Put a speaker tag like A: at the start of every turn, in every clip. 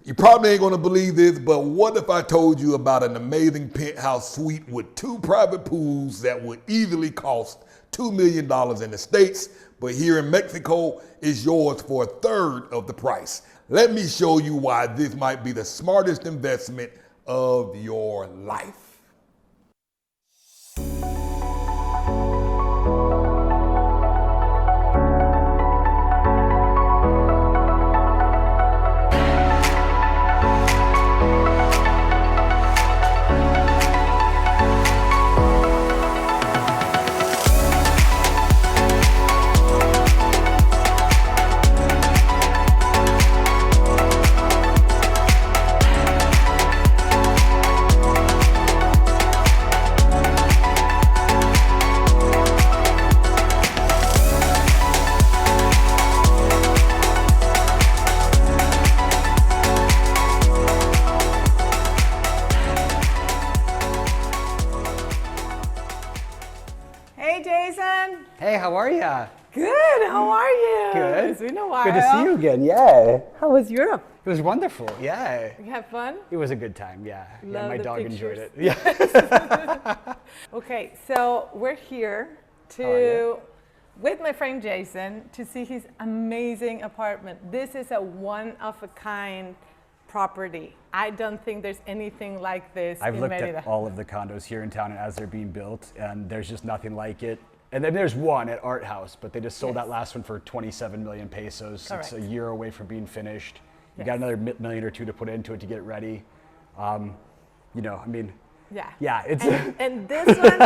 A: You probably ain't gonna believe this, but what if I told you about an amazing penthouse suite with 2 private pools that would easily cost $2 million in the States, but here in Mexico is yours for a third of the price. Let me show you why this might be the smartest investment of your life.
B: Hey, how are ya?
C: Good, how are you?
B: Good.
C: It's been a while.
B: Good to see you again, yeah.
C: How was Europe?
B: It was wonderful, yeah.
C: You have fun?
B: It was a good time, yeah.
C: Love
B: my
C: the
B: dog
C: pictures.
B: enjoyed it. Yeah.
C: Okay, so we're here with my friend Jason to see his amazing apartment. This is a one-of-a-kind property. I don't think there's anything like this
B: I've
C: in
B: looked
C: Merida.
B: at all of the condos here in town and as they're being built, and there's just nothing like it. And then there's one at Art House, but they just sold that last one for 27 million pesos.
C: Correct.
B: It's a year away from being finished. You
C: Yes.
B: got another million or two to put into it to get it ready. Yeah, it's
C: and this one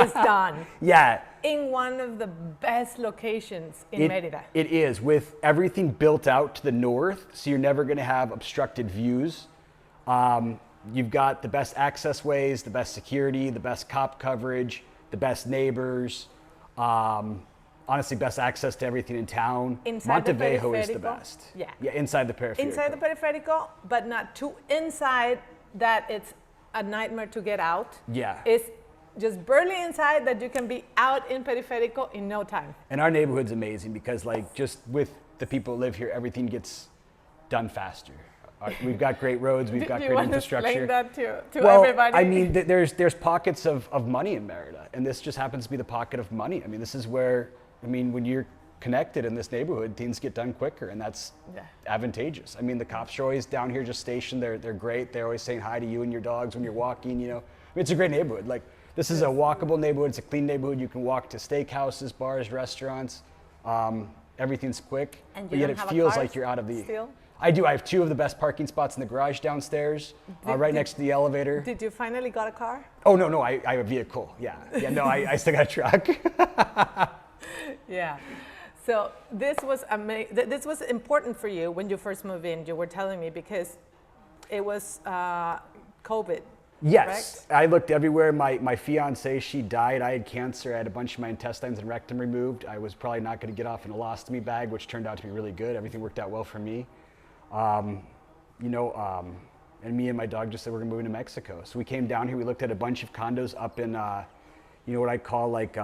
C: is done
B: yeah.
C: in one of the best locations in Merida.
B: It is, with everything built out to the north, so you're never going to have obstructed views. You've got the best access ways, the best security, the best cop coverage, the best neighbors. Honestly, best access to everything in town.
C: Inside the
B: Montevideo is the
C: periférico?
B: best.
C: Yeah.
B: Yeah, inside the peripheral.
C: Inside the periférico, but not too inside that it's a nightmare to get out.
B: Yeah.
C: It's just barely inside that you can be out in periférico in no time.
B: And our neighborhood's amazing because, like, just with the people who live here, everything gets done faster. We've got great roads, we've got
C: Do you
B: great
C: want
B: infrastructure.
C: to explain that to everybody?
B: I mean, there's pockets of money in Merida, and this just happens to be the pocket of money. I mean, this is where, when you're connected in this neighborhood, things get done quicker, and that's advantageous. I mean, the cops are always down here just stationed. They're great. They're always saying hi to you and your dogs when you're walking, it's a great neighborhood. Like, this is a walkable neighborhood. It's a clean neighborhood. You can walk to steakhouses, bars, restaurants. Everything's quick, but yet it feels like you're out of the...
C: Still?
B: I do. I have 2 of the best parking spots in the garage downstairs, right next to the elevator.
C: Did you finally got a car?
B: Oh, no, I have a vehicle. Yeah, no, I still got a truck.
C: Yeah. So this was this was important for you when you first moved in. You were telling me because it was COVID.
B: Yes,
C: correct?
B: I looked everywhere. My fiance, she died. I had cancer. I had a bunch of my intestines and rectum removed. I was probably not going to get off an ostomy bag, which turned out to be really good. Everything worked out well for me. And me and my dog just said we're gonna move into Mexico. So we came down here. We looked at a bunch of condos up in, what I call like,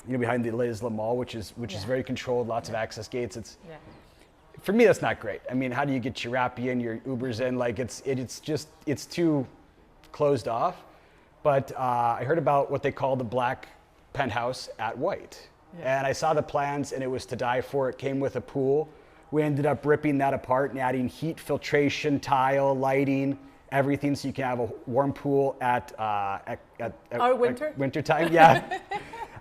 B: behind the La Isla Mall, which is very controlled, lots of access gates. For me, that's not great. I mean, how do you get your Rappi in, your Ubers in? Like, it's too closed off. But I heard about what they call the black penthouse at White, and I saw the plans, and it was to die for. It came with a pool. We ended up ripping that apart and adding heat, filtration, tile, lighting, everything, so you can have a warm pool at winter time. Yeah.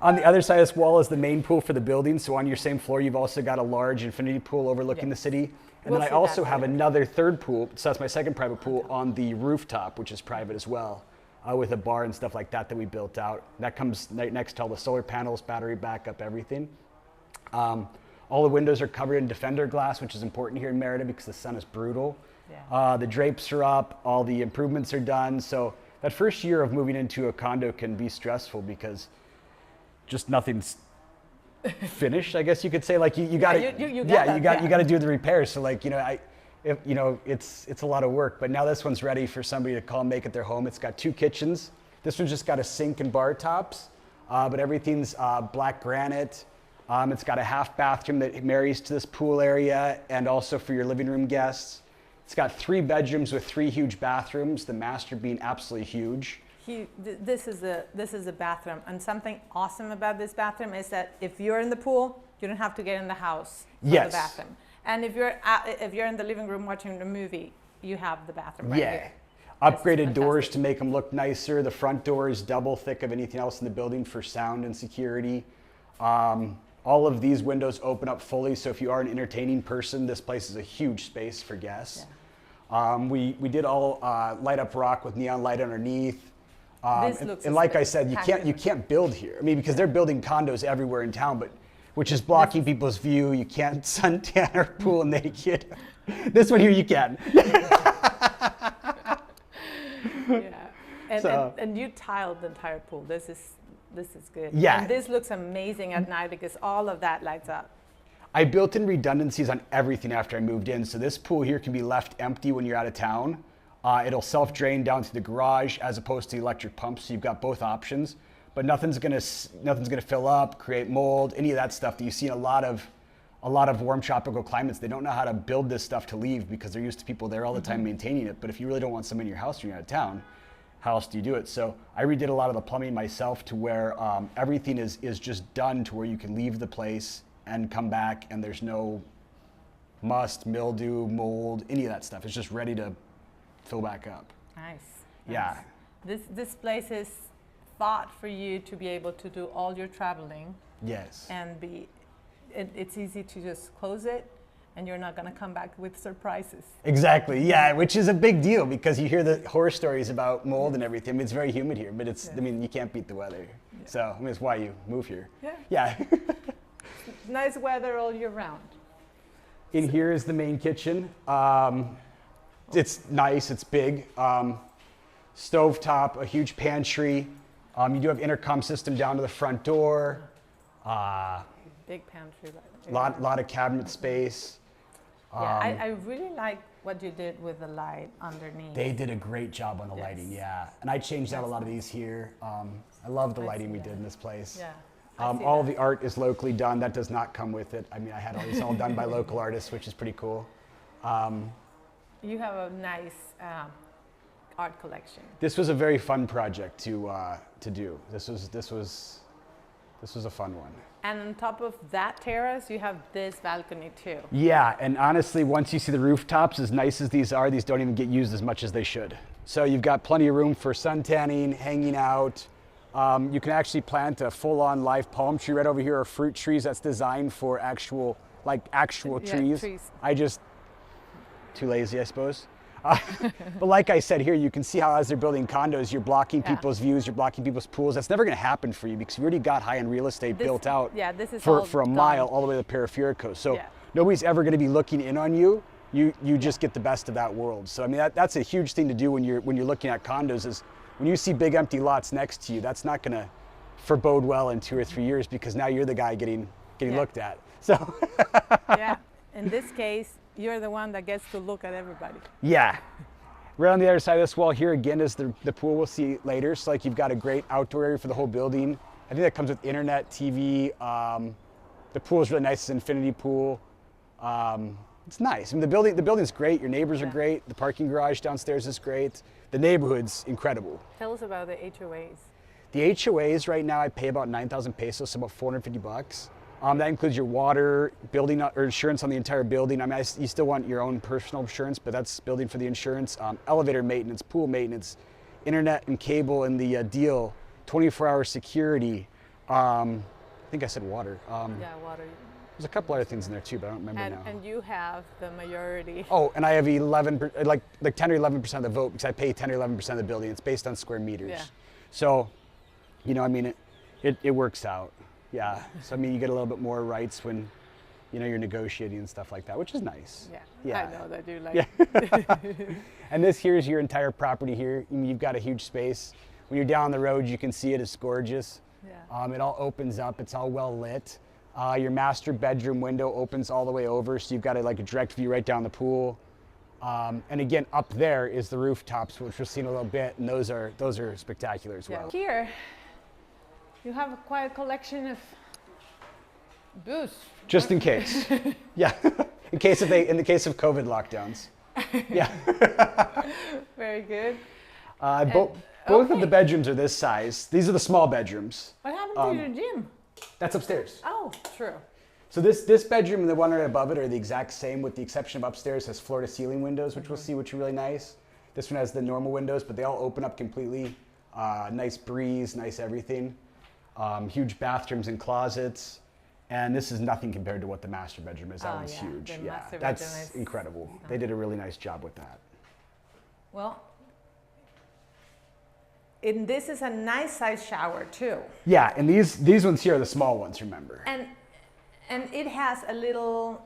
B: On the other side of this wall is the main pool for the building. So on your same floor, you've also got a large infinity pool overlooking the city. And then I also have another third pool. So that's my second private pool on the rooftop, which is private as well, with a bar and stuff like that we built out. That comes next to all the solar panels, battery backup, everything. All the windows are covered in Defender glass, which is important here in Merida because the sun is brutal. Yeah. The drapes are up, all the improvements are done. So that first year of moving into a condo can be stressful because just nothing's finished, I guess you could say. Like you got to do the repairs. So like, it's a lot of work, but now this one's ready for somebody to call and make it their home. It's got 2 kitchens. This one's just got a sink and bar tops, but everything's black granite. It's got a half bathroom that marries to this pool area and also for your living room guests. It's got 3 bedrooms with 3 huge bathrooms, the master being absolutely huge.
C: This is a bathroom, and something awesome about this bathroom is that if you're in the pool, you don't have to get in the house for the bathroom. And if you're in the living room watching the movie, you have the bathroom right here.
B: Upgraded doors to make them look nicer. The front door is double thick of anything else in the building for sound and security. All of these windows open up fully, so if you are an entertaining person, this place is a huge space for guests. Yeah. We did all light up rock with neon light underneath. And like I said, you can't build here. I mean, because they're building condos everywhere in town, but which is blocking people's view. You can't suntan or pool naked. This one here you can.
C: Yeah, and you tiled the entire pool. This is good.
B: Yeah.
C: And this looks amazing at night because all of that lights up.
B: I built in redundancies on everything after I moved in, so this pool here can be left empty when you're out of town. It'll self-drain down to the garage as opposed to the electric pumps, so you've got both options. But nothing's gonna fill up, create mold, any of that stuff that you see in a lot of warm tropical climates. They don't know how to build this stuff to leave because they're used to people there all the time maintaining it. But if you really don't want someone in your house when you're out of town, how else do you do it? So I redid a lot of the plumbing myself to where everything is just done to where you can leave the place and come back and there's no must, mildew, mold, any of that stuff. It's just ready to fill back up.
C: Nice.
B: Yeah.
C: This place is thought for you to be able to do all your traveling.
B: Yes.
C: And it's easy to just close it and you're not going to come back with surprises.
B: Exactly, yeah, which is a big deal because you hear the horror stories about mold and everything. I mean, it's very humid here, but I mean, you can't beat the weather. Yeah. So, I mean, it's why you move here. Yeah.
C: Nice weather all year round.
B: In here is the main kitchen. It's nice, it's big. Stovetop, a huge pantry. You do have intercom system down to the front door.
C: Big pantry.
B: Lot of cabinet space.
C: Yeah, I really like what you did with the light underneath.
B: They did a great job on the lighting, yeah. And I changed out a lot of these here. I love the lighting we did in this place.
C: Yeah.
B: All of the art is locally done. That does not come with it. I mean, I had all these all done by local artists, which is pretty cool.
C: You have a nice art collection.
B: This was a very fun project to do. This was a fun one.
C: And on top of that terrace, you have this balcony too.
B: Yeah, and honestly, once you see the rooftops, as nice as these are, these don't even get used as much as they should. So you've got plenty of room for sun tanning, hanging out. You can actually plant a full-on live palm tree right over here, or fruit trees that's designed for actual trees. Too lazy, I suppose. But like I said here, you can see how as they're building condos, you're blocking people's views, you're blocking people's pools. That's never going to happen for you because you've already got high-end real estate built out for a mile all the way to the Peripheral Coast. So nobody's ever going to be looking in on you. You just get the best of that world. So I mean, that's a huge thing to do when you're looking at condos is when you see big empty lots next to you, that's not going to forebode well in 2 or 3 years because now you're the guy getting looked at. So
C: yeah, in this case, you're the one that gets to look at everybody.
B: Yeah. Right on the other side of this wall here again is the pool we'll see later. So like you've got a great outdoor area for the whole building. I think that comes with internet, TV. The pool is really nice. It's an infinity pool. It's nice. I mean, the building's great. Your neighbors are great. The parking garage downstairs is great. The neighborhood's incredible.
C: Tell us about the HOAs.
B: The HOAs right now I pay about 9,000 pesos, so about 450 bucks. That includes your water, building or insurance on the entire building. I mean, you still want your own personal insurance, but that's building for the insurance. Elevator maintenance, pool maintenance, internet and cable in the deal, 24-hour security. I think I said water.
C: Yeah, water.
B: There's a couple other things in there too, but I don't remember now.
C: And you have the majority.
B: Oh, and I have 11, like 10 or 11% of the vote because I pay 10 or 11% of the building. It's based on square meters.
C: Yeah.
B: So, you know, I mean, it works out. Yeah, so I mean, you get a little bit more rights when, you know, you're negotiating and stuff like that, which is nice.
C: Yeah. I know that you like.
B: And this here is your entire property here. I mean, you've got a huge space. When you're down the road, you can see it. It's gorgeous. Yeah. It all opens up. It's all well lit. Your master bedroom window opens all the way over, so you've got a direct view right down the pool. And again, up there is the rooftops, which we'll see in a little bit, and those are spectacular as well.
C: Here. You have quite a collection of booths.
B: Just in case. Yeah. in the case of COVID lockdowns. Yeah.
C: Very good.
B: Both of the bedrooms are this size. These are the small bedrooms.
C: What happened to your gym?
B: That's upstairs.
C: Oh, true.
B: So this bedroom and the one right above it are the exact same, with the exception of upstairs has floor-to-ceiling windows, which we'll see, which are really nice. This one has the normal windows, but they all open up completely. Nice breeze, nice everything. Huge bathrooms and closets. And this is nothing compared to what the master bedroom is. That one's huge. Yeah, that's incredible. They did a really nice job with that.
C: Well, and this is a nice size shower too.
B: Yeah, and these ones here are the small ones, remember.
C: And it has a little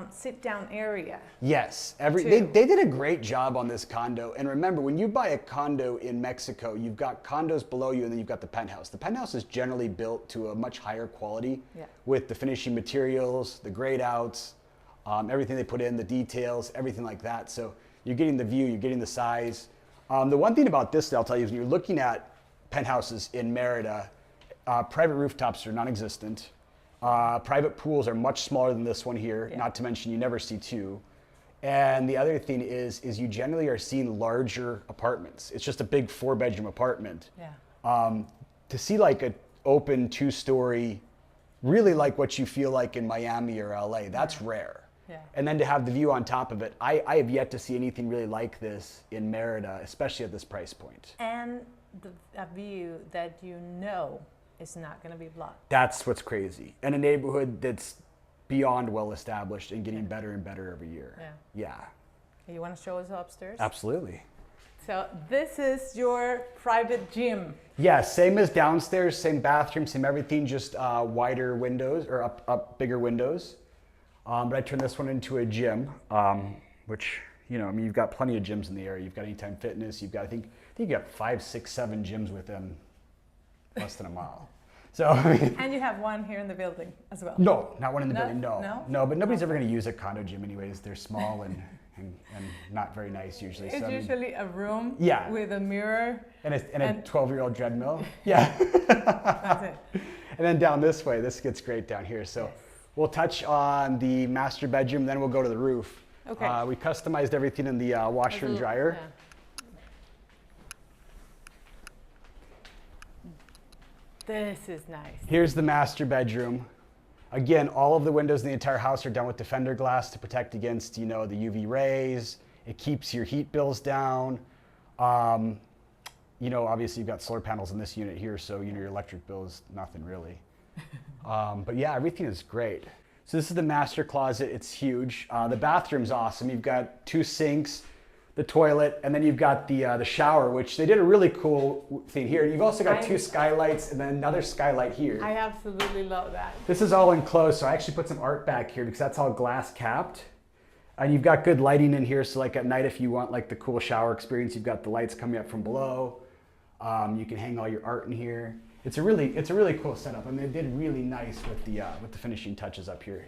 C: sit-down area.
B: Yes, they did a great job on this condo. And remember, when you buy a condo in Mexico, you've got condos below you and then you've got the penthouse. The penthouse is generally built to a much higher quality with the finishing materials, the grade outs, everything they put in, the details, everything like that. So you're getting the view, you're getting the size. The one thing about this that I'll tell you is when you're looking at penthouses in Merida, private rooftops are non-existent. Private pools are much smaller than this one here, not to mention you never see two. And the other thing is you generally are seeing larger apartments. It's just a big 4-bedroom apartment. Yeah. To see like an open 2-story, really like what you feel like in Miami or LA, that's rare. Yeah. And then to have the view on top of it, I have yet to see anything really like this in Merida, especially at this price point.
C: And a view that you know is not going to be blocked.
B: That's what's crazy. And a neighborhood that's beyond well established and getting better and better every year. Yeah.
C: You want to show us upstairs?
B: Absolutely.
C: So this is your private gym.
B: Yeah, same as downstairs, same bathroom, same everything, just wider windows or up bigger windows. But I turned this one into a gym, which, you know, I mean, you've got plenty of gyms in the area. You've got Anytime Fitness. You've got, I think you got 5, 6, 7 gyms within less than a mile. So, I mean,
C: and you have one here in the building as well.
B: No, not one in the building. No. But nobody's ever going to use a condo gym anyways. They're small and not very nice usually.
C: It's usually a room with a mirror
B: and a 12-year-old treadmill. Yeah.
C: That's it.
B: And then down this way, this gets great down here. So we'll touch on the master bedroom, then we'll go to the roof. Okay. We customized everything in the washer and dryer. Yeah.
C: This is nice.
B: Here's the master bedroom. Again, all of the windows in the entire house are done with Defender glass to protect against, you know, the UV rays. It keeps your heat bills down. You know, obviously you've got solar panels in this unit here, so you know your electric bill is nothing really. But yeah, everything is great. So this is the master closet. It's huge. The bathroom's awesome. You've got 2 sinks, the toilet, and then you've got the shower, which they did a really cool thing here. You've also got 2 skylights and then another skylight here.
C: I absolutely love that.
B: This is all enclosed, so I actually put some art back here because that's all glass capped. And you've got good lighting in here, so like at night if you want like the cool shower experience, you've got the lights coming up from below. You can hang all your art in here. It's a really cool setup. I mean, they did really nice with the finishing touches up here.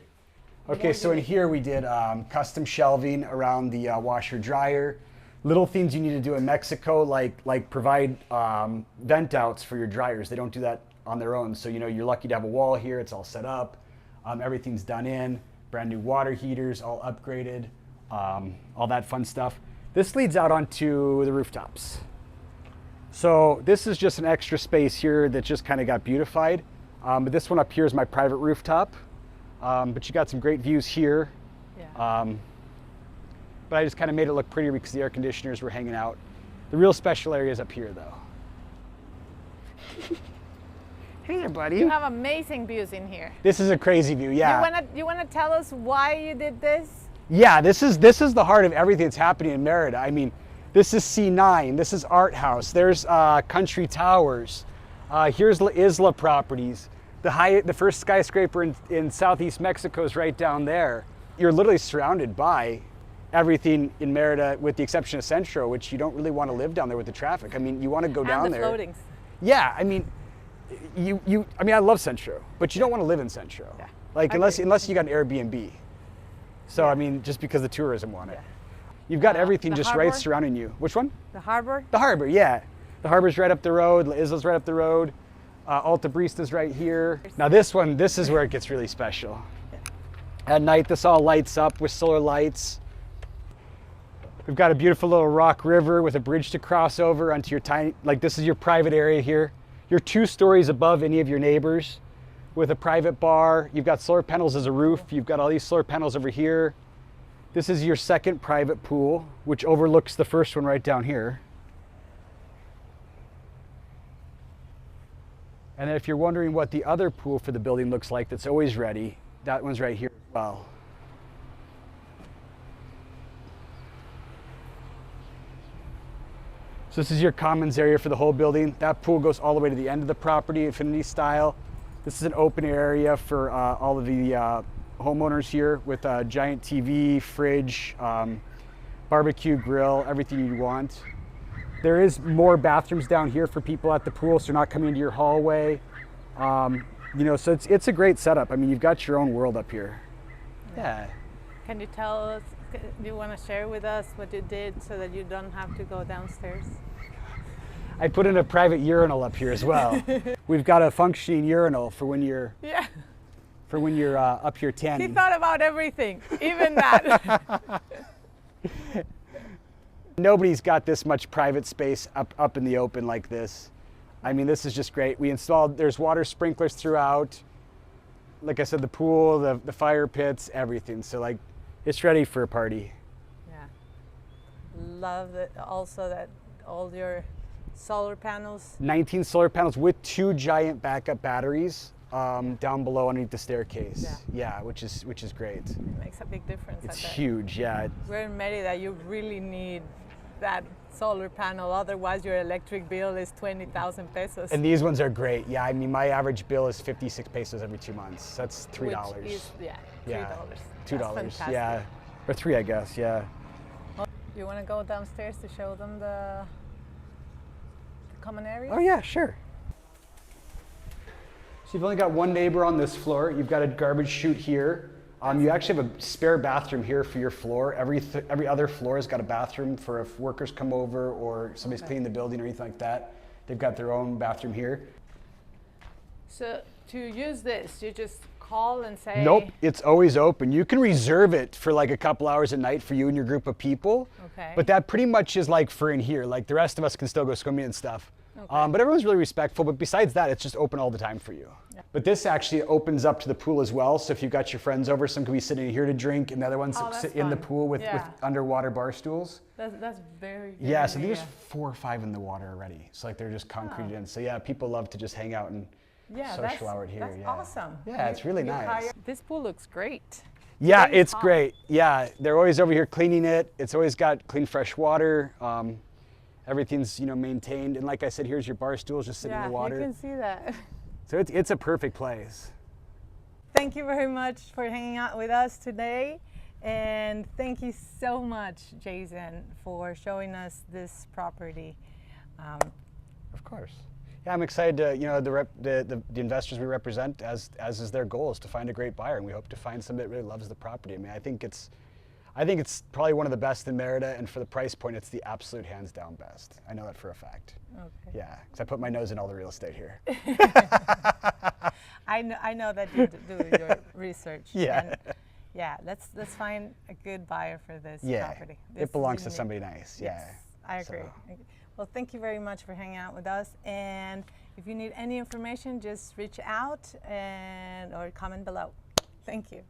B: Okay, so in here we did custom shelving around the washer dryer. Little things you need to do in Mexico, like provide vent outs for your dryers. They don't do that on their own. So you know you're lucky to have a wall here. It's all set up. Everything's done in. Brand new water heaters, all upgraded. All that fun stuff. This leads out onto the rooftops. So this is just an extra space here that just kind of got beautified. But this one up here is my private rooftop. But you got some great views here. Yeah. But I just kind of made it look prettier because the air conditioners were hanging out. The real special area is up here though. Hey there, buddy.
C: You have amazing views in here.
B: This is a crazy view, yeah.
C: You wanna tell us why you did this?
B: Yeah, this is the heart of everything that's happening in Merida. I mean, this is C9, this is Art House, there's Country Towers, here's La Isla Properties. The first skyscraper in Southeast Mexico is right down there. You're literally surrounded by everything in Merida with the exception of Centro, which you don't really want to live down there with the traffic. I mean, you want to go down there.
C: And the floatings.
B: Yeah, I mean, I love Centro, but you don't want to live in Centro. Yeah. Like unless you got an Airbnb. So I mean, just because the tourism want it. Yeah. You've got everything just
C: harbor?
B: right surrounding you. Which one?
C: The harbor?
B: The harbor, yeah. The harbor's right up the road. La Isla's right up the road. Alta Brista's right here. Now this is where it gets really special. At night, this all lights up with solar lights. We've got a beautiful little rock river with a bridge to cross over onto your tiny, like this is your private area here. You're 2 stories above any of your neighbors with a private bar. You've got solar panels as a roof. You've got all these solar panels over here. This is your second private pool, which overlooks the first one right down here. And then if you're wondering what the other pool for the building looks like that's always ready, that one's right here as well. So this is your commons area for the whole building. That pool goes all the way to the end of the property, infinity style. This is an open area for all of the homeowners here with a giant TV, fridge, barbecue grill, everything you want. There is more bathrooms down here for people at the pool, so you're not coming into your hallway. You know, so it's a great setup. I mean, you've got your own world up here. Yeah.
C: Can you tell us, do you want to share with us what you did so that you don't have to go downstairs?
B: I put in a private urinal up here as well. We've got a functioning urinal for when you're up here tanning.
C: He thought about everything, even that.
B: Nobody's got this much private space up in the open like this. I mean, this is just great. We installed, there's water sprinklers throughout. Like I said, the pool, the fire pits, everything. So like, it's ready for a party.
C: Yeah. Love that also that all your solar panels.
B: 19 solar panels with 2 giant backup batteries down below underneath the staircase. Yeah, which is great.
C: It makes a big difference.
B: It's huge, yeah.
C: We're in Merida, you really need that solar panel, otherwise your electric bill is 20,000 pesos.
B: And these ones are great. Yeah, I mean, my average bill is 56 pesos every 2 months. That's $3.
C: Which is, $3.
B: $2, yeah. Or 3, I guess, yeah.
C: Well, you want to go downstairs to show them the common areas?
B: Oh yeah, sure. So you've only got one neighbor on this floor. You've got a garbage chute here. You actually have a spare bathroom here for your floor. Every other floor has got a bathroom for if workers come over or somebody's cleaning the building or anything like that. They've got their own bathroom here.
C: So to use this, you just call and say?
B: Nope, it's always open. You can reserve it for like a couple hours a night for you and your group of people.
C: Okay.
B: But that pretty much is like for in here. Like the rest of us can still go swimming and stuff.
C: Okay.
B: But everyone's really respectful. But besides that, it's just open all the time for you. Yeah. But this actually opens up to the pool as well. So if you've got your friends over, some could be sitting here to drink, and the other ones sit in the pool with underwater bar stools.
C: That's very good.
B: Yeah, so there's 4 or 5 in the water already. So like they're just concreted in. So yeah, people love to just hang out and social hour here.
C: That's awesome.
B: Yeah, it's really nice.
C: This pool looks great.
B: Yeah, it's great. Yeah, they're always over here cleaning it. It's always got clean, fresh water. Everything's maintained, and like I said, here's your bar stools just sitting in the water.
C: Yeah, you can see that.
B: So it's a perfect place.
C: Thank you very much for hanging out with us today, and thank you so much, Jason, for showing us this property.
B: Of course. Yeah, I'm excited to the investors we represent, as is their goal, is to find a great buyer, and we hope to find somebody that really loves the property. I mean, I think it's probably one of the best in Merida, and for the price point, it's the absolute hands down best. I know that for a fact. Okay. Yeah, because I put my nose in all the real estate here.
C: I know that you do your research.
B: Yeah.
C: And yeah, let's find a good buyer for this property.
B: It belongs to somebody nice.
C: Yes, I agree. So. Well, thank you very much for hanging out with us. And if you need any information, just reach out or comment below. Thank you.